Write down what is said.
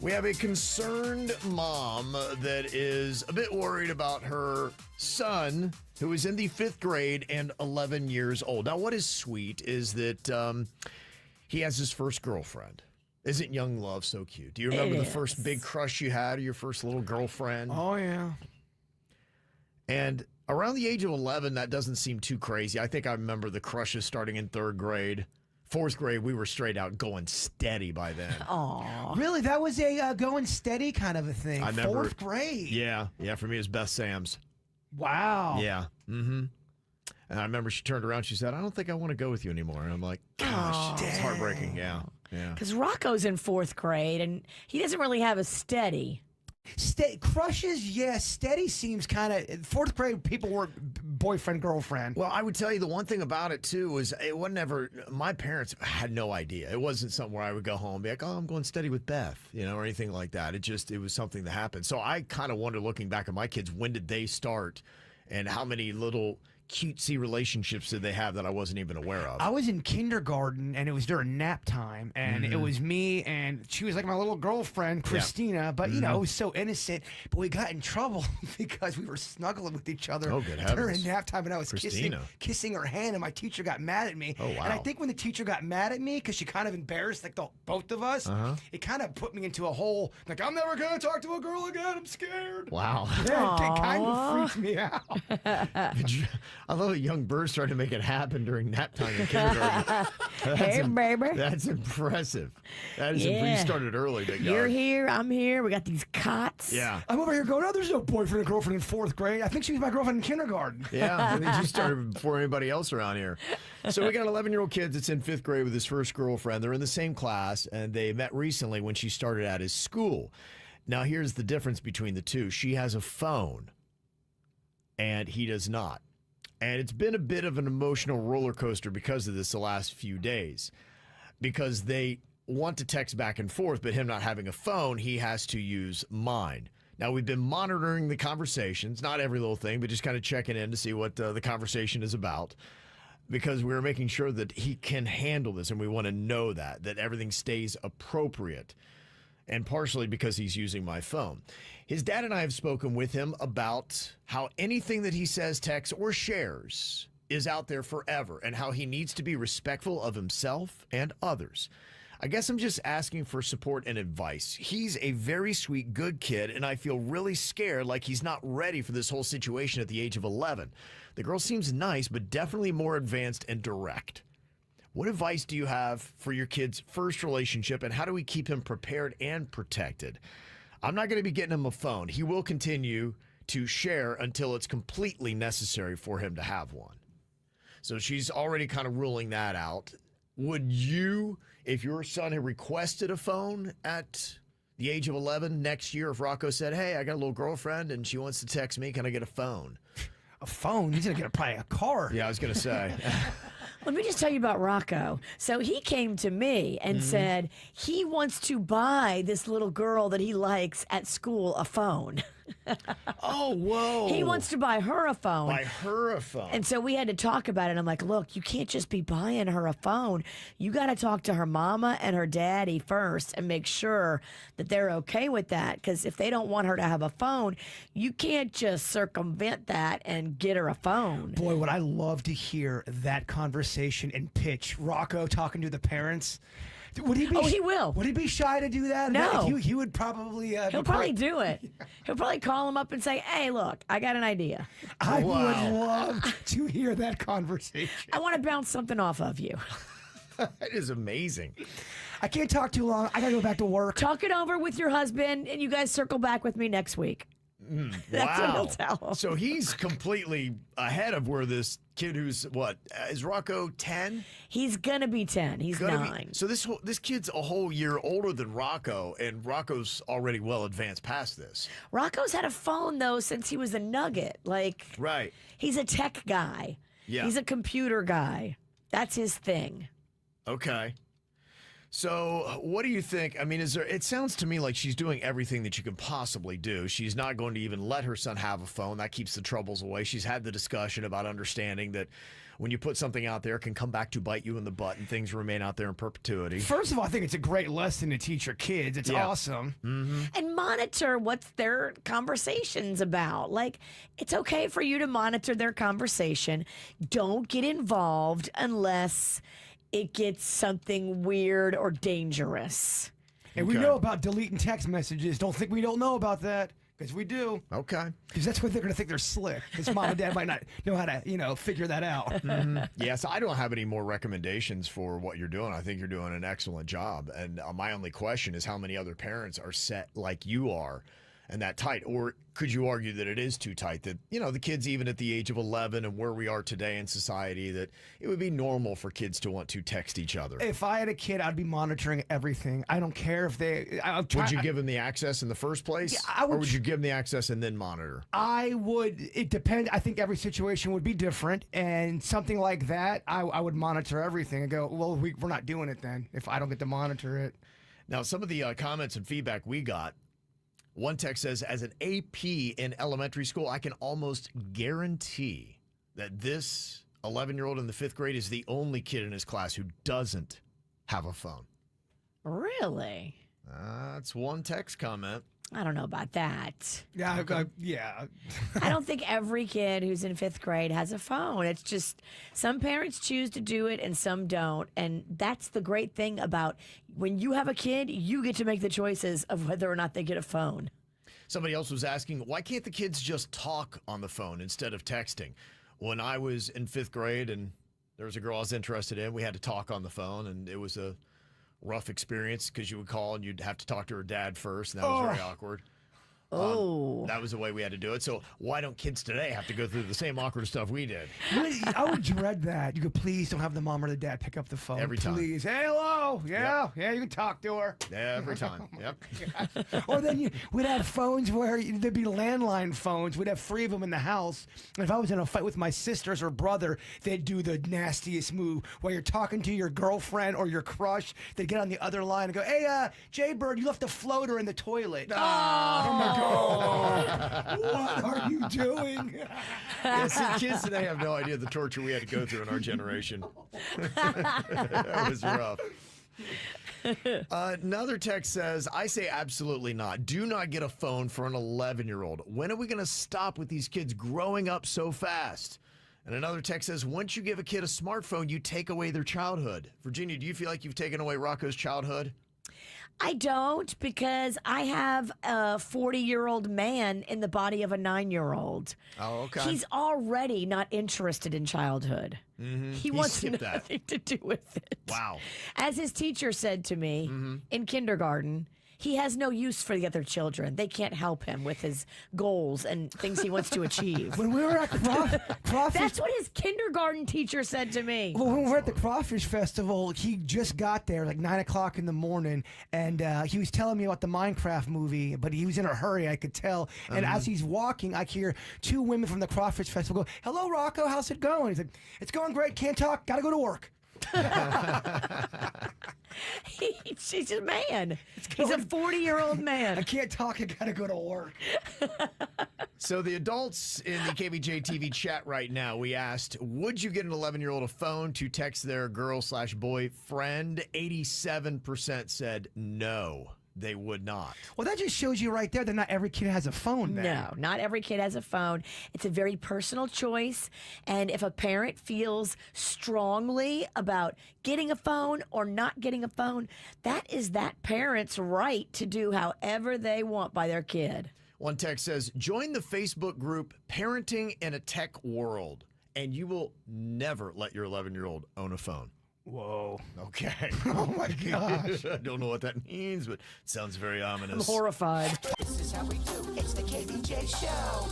We have a concerned mom that is a bit worried about her son, who is in the 5th grade and 11 years old. Now, what is sweet is that he has his first girlfriend. Isn't young love so cute? Do you remember the first big crush you had, or your first little girlfriend? Oh, yeah. And around the age of 11, that doesn't seem too crazy. I think I remember the crushes starting in 3rd grade. 4th grade, we were straight out going steady by then. Aw. Really? That was a going steady kind of a thing. I remember- 4th grade. Yeah, for me, it was Beth Sams. Wow. Yeah. Mm-hmm. And I remember she turned around, she said, I don't think I want to go with you anymore. And I'm like, gosh, it's heartbreaking. Yeah. Because Rocco's in 4th grade, and he doesn't really have a steady. Crushes, yes. Steady seems kind of 4th grade. People were boyfriend, girlfriend. Well, I would tell you the one thing about it too was it wasn't ever. My parents had no idea. It wasn't something where I would go home and be like, "Oh, I'm going steady with Beth," or anything like that. It was something that happened. So I kind of wonder, looking back at my kids, when did they start, and how many little cutesy relationships did they have that I wasn't even aware of? I was in kindergarten, and it was during nap time, and it was me, and she was like my little girlfriend, Christina, but, it was so innocent, but we got in trouble because we were snuggling with each other Oh, good during heavens. nap time, and I was kissing her hand, and my teacher got mad at me. Oh, wow. And I think when the teacher got mad at me, because she kind of embarrassed both of us, it kind of put me into a hole, like, I'm never going to talk to a girl again, I'm scared. Wow. Yeah, it kind of freaked me out. I love that young Burr started to make it happen during nap time in kindergarten. Hey, baby. That's impressive. That is Yeah. you started early, big You're dog. here, I'm here. We got these cots. Yeah. I'm over here going, oh, there's no boyfriend and girlfriend in 4th grade. I think she was my girlfriend in kindergarten. Yeah, I think you started before anybody else around here. So we got an 11-year-old kid that's in 5th grade with his first girlfriend. They're in the same class, and they met recently when she started at his school. Now, here's the difference between the two. She has a phone, and he does not. And it's been a bit of an emotional roller coaster because of this the last few days. Because they want to text back and forth, but him not having a phone, he has to use mine. Now, we've been monitoring the conversations, not every little thing, but just kind of checking in to see what the conversation is about, because we're making sure that he can handle this, and we want to know that everything stays appropriate, and partially because he's using my phone. His dad and I have spoken with him about how anything that he says, texts, or shares is out there forever, and how he needs to be respectful of himself and others. I guess I'm just asking for support and advice. He's a very sweet, good kid, and I feel really scared, like he's not ready for this whole situation at the age of 11. The girl seems nice, but definitely more advanced and direct. What advice do you have for your kid's first relationship, and how do we keep him prepared and protected? I'm not going to be getting him a phone. He will continue to share until it's completely necessary for him to have one. So she's already kind of ruling that out. Would you, if your son had requested a phone at the age of 11 next year, if Rocco said, hey, I got a little girlfriend and she wants to text me, can I get a phone? A phone? He's going to get probably a car. Yeah, I was going to say. Let me just tell you about Rocco. So he came to me and said he wants to buy this little girl that he likes at school a phone. Oh, whoa. He wants to buy her a phone. Buy her a phone. And so we had to talk about it. I'm like, look, you can't just be buying her a phone. You got to talk to her mama and her daddy first and make sure that they're okay with that. Because if they don't want her to have a phone, you can't just circumvent that and get her a phone. Boy, would I love to hear that conversation and pitch. Rocco talking to the parents. Would he be? Oh, he will. Would he be shy to do that? No. He would probably. He'll probably do it. He'll probably call him up and say, hey, look, I got an idea. I Wow. would love to hear that conversation. I want to bounce something off of you. That is amazing. I can't talk too long. I gotta go back to work. Talk it over with your husband, and you guys circle back with me next week. That's what he'll tell him. So he's completely ahead of where this kid who's, what, is Rocco 10? He's going to be 10. He's 9. So this kid's a whole year older than Rocco, and Rocco's already well advanced past this. Rocco's had a phone, though, since he was a nugget. Like, Right. he's a tech guy. Yeah. He's a computer guy. That's his thing. Okay. So, what do you think? I mean, it sounds to me like she's doing everything that you can possibly do. She's not going to even let her son have a phone. That keeps the troubles away. She's had the discussion about understanding that when you put something out there, it can come back to bite you in the butt and things remain out there in perpetuity. First of all, I think it's a great lesson to teach your kids. It's awesome. And monitor what's their conversations about. Like, it's okay for you to monitor their conversation. Don't get involved unless it gets something weird or dangerous. And we know about deleting text messages. Don't think we don't know about that. Because we do. Okay. Because that's what they're going to think they're slick. Because mom and dad might not know how to, figure that out. Yes, I don't have any more recommendations for what you're doing. I think you're doing an excellent job. And my only question is how many other parents are set like you are and that tight? Or could you argue that it is too tight, that, the kids, even at the age of 11 and where we are today in society, that it would be normal for kids to want to text each other? If I had a kid, I'd be monitoring everything. I don't care if they... Would you give them the access in the first place? Yeah, or would you give them the access and then monitor? I would. It depends. I think every situation would be different. And something like that, I would monitor everything and go, well, we're not doing it then if I don't get to monitor it. Now, some of the comments and feedback we got, one text says, as an AP in elementary school, I can almost guarantee that this 11-year-old in the 5th grade is the only kid in his class who doesn't have a phone. Really? That's one text comment. I don't know about that. Yeah, yeah. I don't think every kid who's in 5th grade has a phone. It's just some parents choose to do it and some don't. And that's the great thing about when you have a kid, you get to make the choices of whether or not they get a phone. Somebody else was asking, why can't the kids just talk on the phone instead of texting? When I was in 5th grade and there was a girl I was interested in, we had to talk on the phone, and it was a rough experience because you would call and you'd have to talk to her dad first, and that was very awkward. That was the way we had to do it. So why don't kids today have to go through the same awkward stuff we did? I would dread that. You could please don't have the mom or the dad pick up the phone. Every time. Please. Hey, hello. Yeah. Yep. Yeah, you can talk to her. Every time. Yep. Or then we'd have phones where there'd be landline phones. We'd have 3 of them in the house. And if I was in a fight with my sisters or brother, they'd do the nastiest move where you're talking to your girlfriend or your crush. They'd get on the other line and go, hey, Jay Bird, you left a floater in the toilet. Oh, what are you doing? Yeah, see, kids today have no idea the torture we had to go through in our generation. That was rough. Another text says, I say absolutely not. Do not get a phone for an 11-year-old. When are we going to stop with these kids growing up so fast? And another text says, once you give a kid a smartphone, you take away their childhood. Virginia, do you feel like you've taken away Rocco's childhood? I don't, because I have a 40-year-old man in the body of a 9-year-old. Oh, okay. He's already not interested in childhood. He wants skipped nothing to do with it. Wow. As his teacher said to me in kindergarten, he has no use for the other children. They can't help him with his goals and things he wants to achieve. When we were at Crawfish... That's what his kindergarten teacher said to me. Well, when we were at the Crawfish Festival, he just got there like 9 o'clock in the morning, and he was telling me about the Minecraft movie, but he was in a hurry, I could tell. And as he's walking, I hear 2 women from the Crawfish Festival go, hello, Rocco, how's it going? He's like, it's going great, can't talk, gotta go to work. He's a man. He's a 40-year-old man. I can't talk, I gotta go to work. So the adults in the KVJ TV chat right now, we asked, would you get an 11-year-old a phone to text their girl/boy friend? 87% said no, they would not. Well, that just shows you right there that not every kid has a phone, man. No, not every kid has a phone. It's a very personal choice. And if a parent feels strongly about getting a phone or not getting a phone, that is that parent's right to do however they want by their kid. One text says, join the Facebook group Parenting in a Tech World, and you will never let your 11-year-old own a phone. Whoa. Okay. Oh, my gosh. I don't know what that means, but it sounds very ominous. I'm horrified. This is how we do. It's the KVJ Show.